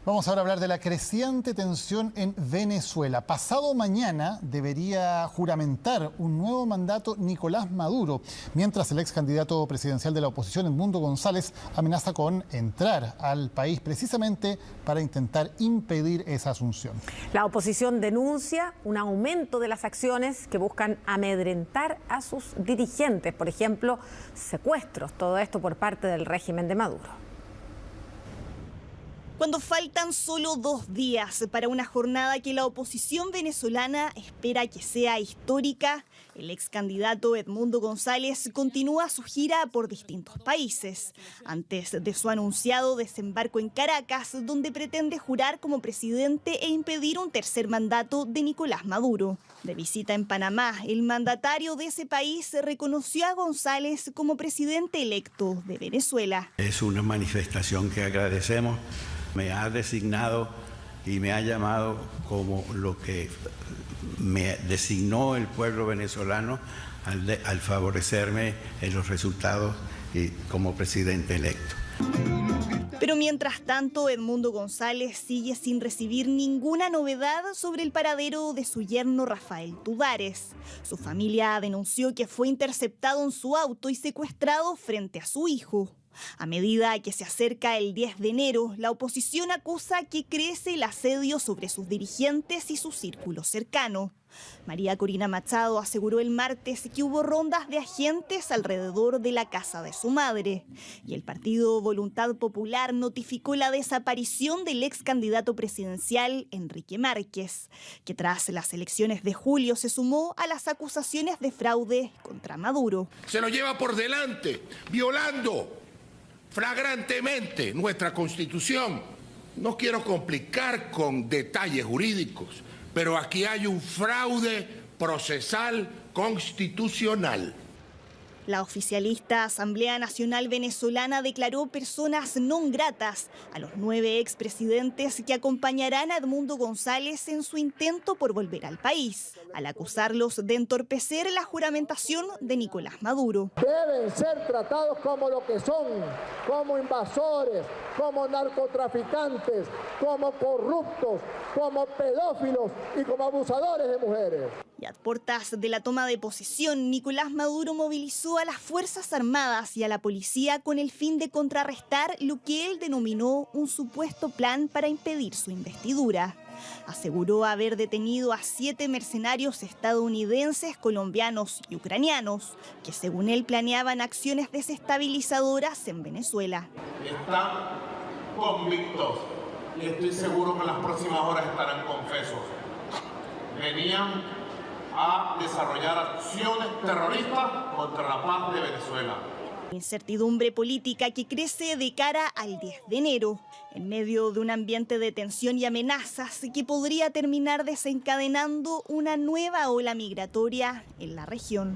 Vamos ahora a hablar de la creciente tensión en Venezuela. Pasado mañana debería juramentar un nuevo mandato Nicolás Maduro, mientras el ex candidato presidencial de la oposición, Edmundo González, amenaza con entrar al país precisamente para intentar impedir esa asunción. La oposición denuncia un aumento de las acciones que buscan amedrentar a sus dirigentes, por ejemplo, secuestros, todo esto por parte del régimen de Maduro. Cuando faltan solo 2 días para una jornada que la oposición venezolana espera que sea histórica, el ex candidato Edmundo González continúa su gira por distintos países, antes de su anunciado desembarco en Caracas, donde pretende jurar como presidente e impedir un tercer mandato de Nicolás Maduro. De visita en Panamá, el mandatario de ese país reconoció a González como presidente electo de Venezuela. Es una manifestación que agradecemos. Me ha designado y me ha llamado como lo que me designó el pueblo venezolano al favorecerme en los resultados como presidente electo. Pero mientras tanto, Edmundo González sigue sin recibir ninguna novedad sobre el paradero de su yerno Rafael Tudares. Su familia denunció que fue interceptado en su auto y secuestrado frente a su hijo. A medida que se acerca el 10 de enero, la oposición acusa que crece el asedio sobre sus dirigentes y su círculo cercano. María Corina Machado aseguró el martes que hubo rondas de agentes alrededor de la casa de su madre. Y el partido Voluntad Popular notificó la desaparición del ex candidato presidencial Enrique Márquez, que tras las elecciones de julio se sumó a las acusaciones de fraude contra Maduro. Se lo lleva por delante, violando flagrantemente nuestra Constitución. No quiero complicar con detalles jurídicos, pero aquí hay un fraude procesal constitucional. La oficialista Asamblea Nacional Venezolana declaró personas non gratas a los 9 expresidentes que acompañarán a Edmundo González en su intento por volver al país, al acusarlos de entorpecer la juramentación de Nicolás Maduro. Deben ser tratados como lo que son, como invasores, como narcotraficantes, como corruptos, como pedófilos y como abusadores de mujeres. Y a puertas de la toma de posesión, Nicolás Maduro movilizó a las Fuerzas Armadas y a la policía con el fin de contrarrestar lo que él denominó un supuesto plan para impedir su investidura. Aseguró haber detenido a 7 mercenarios estadounidenses, colombianos y ucranianos, que según él planeaban acciones desestabilizadoras en Venezuela. Están convictos y estoy seguro que en las próximas horas estarán confesos. Venían a desarrollar acciones terroristas contra la paz de Venezuela. Incertidumbre política que crece de cara al 10 de enero, en medio de un ambiente de tensión y amenazas que podría terminar desencadenando una nueva ola migratoria en la región.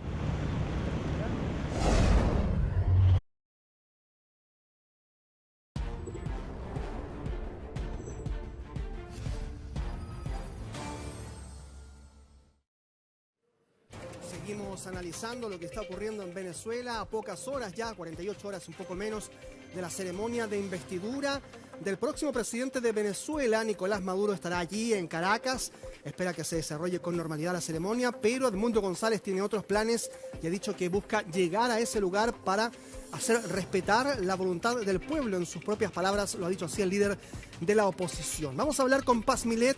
Seguimos analizando lo que está ocurriendo en Venezuela a pocas horas ya, 48 horas un poco menos, de la ceremonia de investidura del próximo presidente de Venezuela. Nicolás Maduro estará allí en Caracas, espera que se desarrolle con normalidad la ceremonia, pero Edmundo González tiene otros planes y ha dicho que busca llegar a ese lugar para hacer respetar la voluntad del pueblo. En sus propias palabras lo ha dicho así el líder de la oposición. Vamos a hablar con Paz Milet,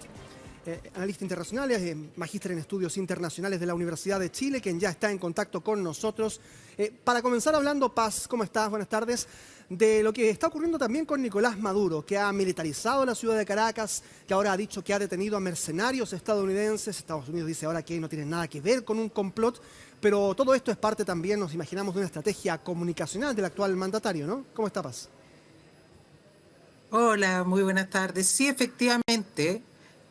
analista internacional, magíster en estudios internacionales de la Universidad de Chile, quien ya está en contacto con nosotros. Para comenzar hablando, Paz, ¿cómo estás? Buenas tardes. De lo que está ocurriendo también con Nicolás Maduro, que ha militarizado la ciudad de Caracas, que ahora ha dicho que ha detenido a mercenarios estadounidenses. Estados Unidos dice ahora que no tiene nada que ver con un complot, pero todo esto es parte también, nos imaginamos, de una estrategia comunicacional del actual mandatario, ¿no? ¿Cómo está, Paz? Hola, muy buenas tardes. Sí, efectivamente,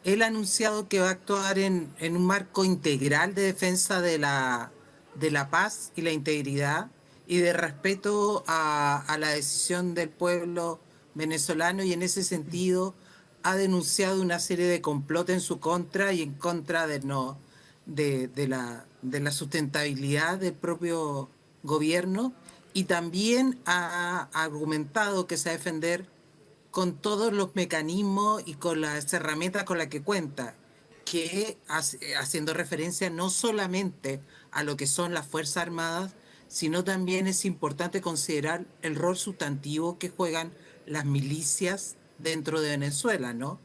él ha anunciado que va a actuar en un marco integral de defensa de la paz y la integridad y de respeto a la decisión del pueblo venezolano, y en ese sentido ha denunciado una serie de complots en su contra y en contra de la sustentabilidad del propio gobierno, y también ha argumentado que se va a defender con todos los mecanismos y con las herramientas con las que cuenta, que haciendo referencia no solamente a lo que son las Fuerzas Armadas, sino también es importante considerar el rol sustantivo que juegan las milicias dentro de Venezuela, ¿no?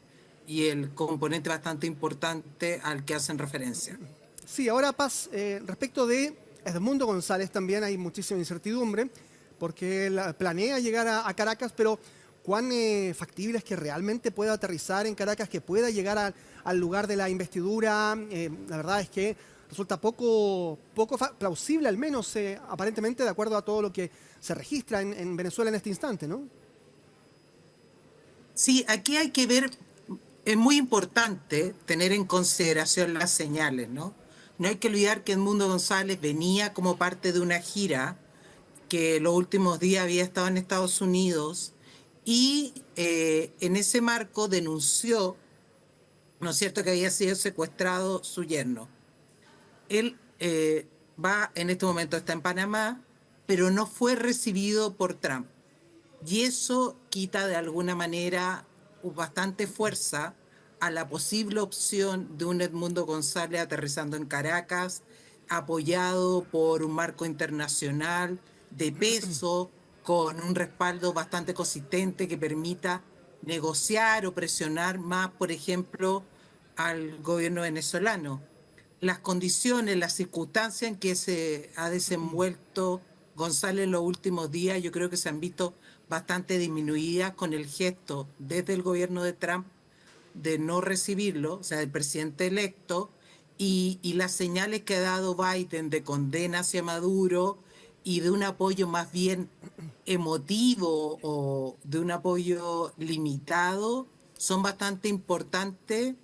Y el componente bastante importante al que hacen referencia. Sí, ahora Paz, respecto de Edmundo González también hay muchísima incertidumbre, porque él planea llegar a Caracas, pero ¿cuán factible es que realmente pueda aterrizar en Caracas, que pueda llegar al lugar de la investidura? La verdad es que resulta poco plausible, al menos aparentemente, de acuerdo a todo lo que se registra en Venezuela en este instante, ¿no? Sí, aquí hay que ver, es muy importante tener en consideración las señales, ¿no? No hay que olvidar que Edmundo González venía como parte de una gira que los últimos días había estado en Estados Unidos y en ese marco denunció, ¿no es cierto?, que había sido secuestrado su yerno. Él en este momento está en Panamá, pero no fue recibido por Trump. Y eso quita de alguna manera bastante fuerza a la posible opción de un Edmundo González aterrizando en Caracas, apoyado por un marco internacional de peso, con un respaldo bastante consistente que permita negociar o presionar más, por ejemplo, al gobierno venezolano. Las condiciones, las circunstancias en que se ha desenvuelto González en los últimos días, yo creo que se han visto bastante disminuidas con el gesto desde el gobierno de Trump de no recibirlo, o sea, del presidente electo, y las señales que ha dado Biden de condena hacia Maduro y de un apoyo más bien emotivo o de un apoyo limitado son bastante importantes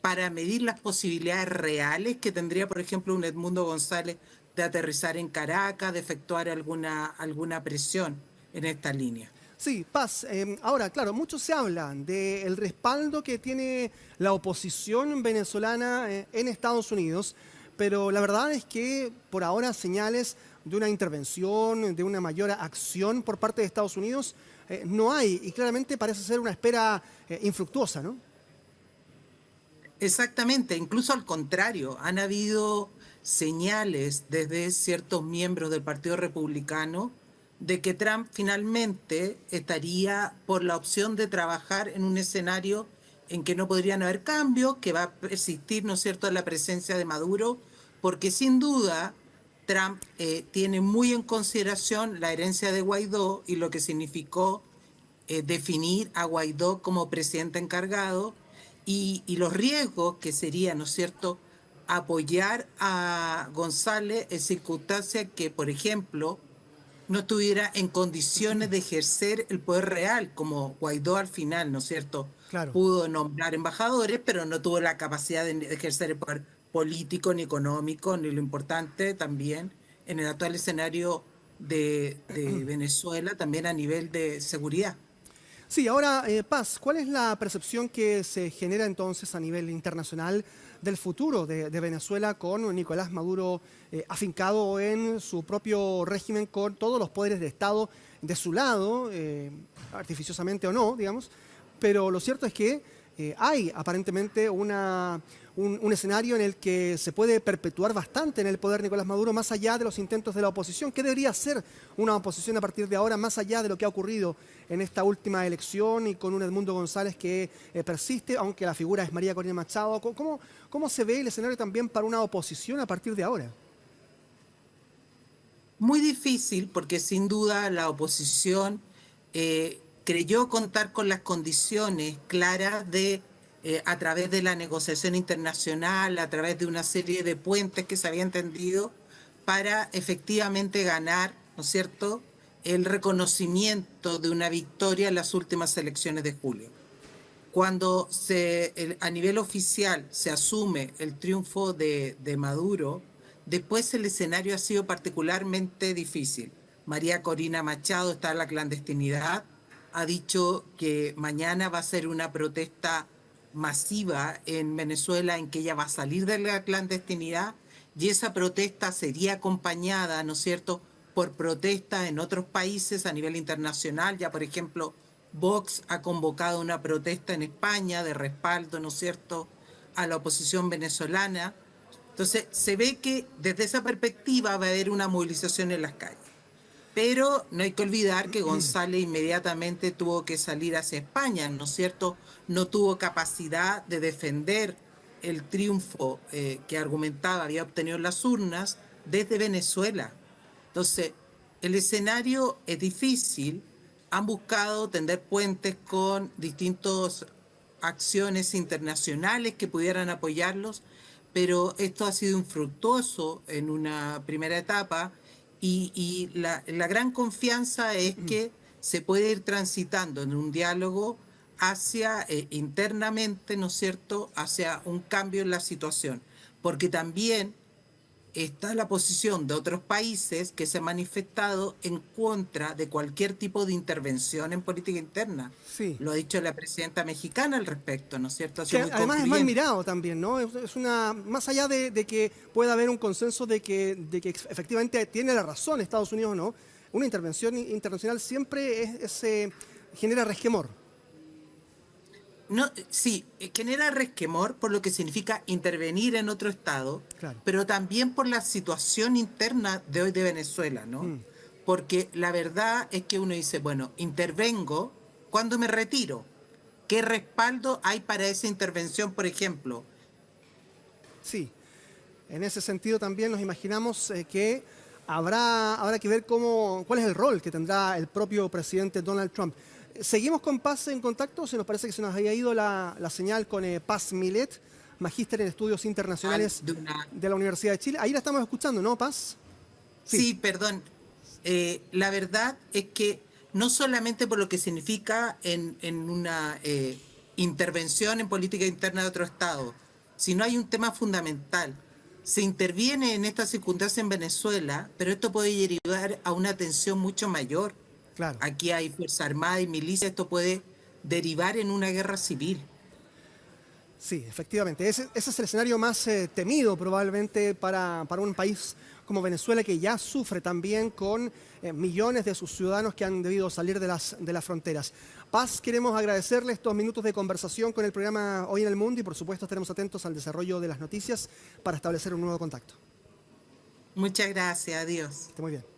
para medir las posibilidades reales que tendría, por ejemplo, un Edmundo González de aterrizar en Caracas, de efectuar alguna presión en esta línea. Sí, Paz. Ahora, claro, mucho se habla del respaldo que tiene la oposición venezolana en Estados Unidos, pero la verdad es que por ahora señales de una intervención, de una mayor acción por parte de Estados Unidos no hay, y claramente parece ser una espera infructuosa, ¿no? Exactamente, incluso al contrario, han habido señales desde ciertos miembros del Partido Republicano de que Trump finalmente estaría por la opción de trabajar en un escenario en que no podrían haber cambios, que va a persistir, ¿no es cierto?, la presencia de Maduro, porque sin duda Trump tiene muy en consideración la herencia de Guaidó y lo que significó definir a Guaidó como presidente encargado y los riesgos que sería, ¿no es cierto?, apoyar a González en circunstancias que, por ejemplo, no estuviera en condiciones de ejercer el poder real, como Guaidó al final, ¿no es cierto? Claro. Pudo nombrar embajadores, pero no tuvo la capacidad de ejercer el poder político ni económico, ni lo importante también en el actual escenario de Venezuela, también a nivel de seguridad. Sí, ahora, Paz, ¿cuál es la percepción que se genera entonces a nivel internacional del futuro de Venezuela con Nicolás Maduro afincado en su propio régimen, con todos los poderes de Estado de su lado, artificiosamente o no, digamos? Pero lo cierto es que hay aparentemente un escenario en el que se puede perpetuar bastante en el poder Nicolás Maduro, más allá de los intentos de la oposición. ¿Qué debería ser una oposición a partir de ahora, más allá de lo que ha ocurrido en esta última elección y con un Edmundo González que persiste, aunque la figura es María Corina Machado? ¿Cómo se ve el escenario también para una oposición a partir de ahora? Muy difícil, porque sin duda la oposición creyó contar con las condiciones claras de a través de la negociación internacional, a través de una serie de puentes que se habían tendido para efectivamente ganar, ¿no es cierto?, el reconocimiento de una victoria en las últimas elecciones de julio. Cuando a nivel oficial se asume el triunfo de Maduro, después el escenario ha sido particularmente difícil. María Corina Machado está en la clandestinidad, ha dicho que mañana va a ser una protesta masiva en Venezuela en que ella va a salir de la clandestinidad y esa protesta sería acompañada, ¿no es cierto?, por protestas en otros países a nivel internacional. Ya, por ejemplo, Vox ha convocado una protesta en España de respaldo, ¿no es cierto?, a la oposición venezolana. Entonces, se ve que desde esa perspectiva va a haber una movilización en las calles. Pero no hay que olvidar que González inmediatamente tuvo que salir hacia España, ¿no es cierto? No tuvo capacidad de defender el triunfo que argumentaba había obtenido en las urnas desde Venezuela. Entonces, el escenario es difícil. Han buscado tender puentes con distintas acciones internacionales que pudieran apoyarlos, pero esto ha sido infructuoso en una primera etapa y la gran confianza es que se puede ir transitando en un diálogo hacia internamente, ¿no es cierto?, hacia un cambio en la situación, porque también está la posición de otros países que se han manifestado en contra de cualquier tipo de intervención en política interna. Sí. Lo ha dicho la presidenta mexicana al respecto, ¿no es cierto? Que además es mal mirado también, ¿no? Es una, más allá de que pueda haber un consenso de que efectivamente tiene la razón Estados Unidos o no, una intervención internacional siempre genera resquemor. No, sí, genera resquemor por lo que significa intervenir en otro estado, claro, pero también por la situación interna de hoy de Venezuela, ¿no? Porque la verdad es que uno dice, bueno, intervengo cuando me retiro. ¿Qué respaldo hay para esa intervención, por ejemplo? Sí, en ese sentido también nos imaginamos que habrá que ver cuál es el rol que tendrá el propio presidente Donald Trump. Seguimos con Paz en contacto, se nos parece que se nos había ido la señal con Paz Milet, magíster en estudios internacionales de la Universidad de Chile. Ahí la estamos escuchando, ¿no, Paz? Sí, perdón. La verdad es que no solamente por lo que significa en una intervención en política interna de otro estado, sino hay un tema fundamental. Se interviene en esta circunstancia en Venezuela, pero esto puede derivar a una tensión mucho mayor. Claro. Aquí hay Fuerza Armada y milicia, esto puede derivar en una guerra civil. Sí, efectivamente. Ese es el escenario más temido probablemente para un país como Venezuela, que ya sufre también con millones de sus ciudadanos que han debido salir de las fronteras. Paz, queremos agradecerle estos minutos de conversación con el programa Hoy en el Mundo y por supuesto estaremos atentos al desarrollo de las noticias para establecer un nuevo contacto. Muchas gracias, adiós. Esté muy bien.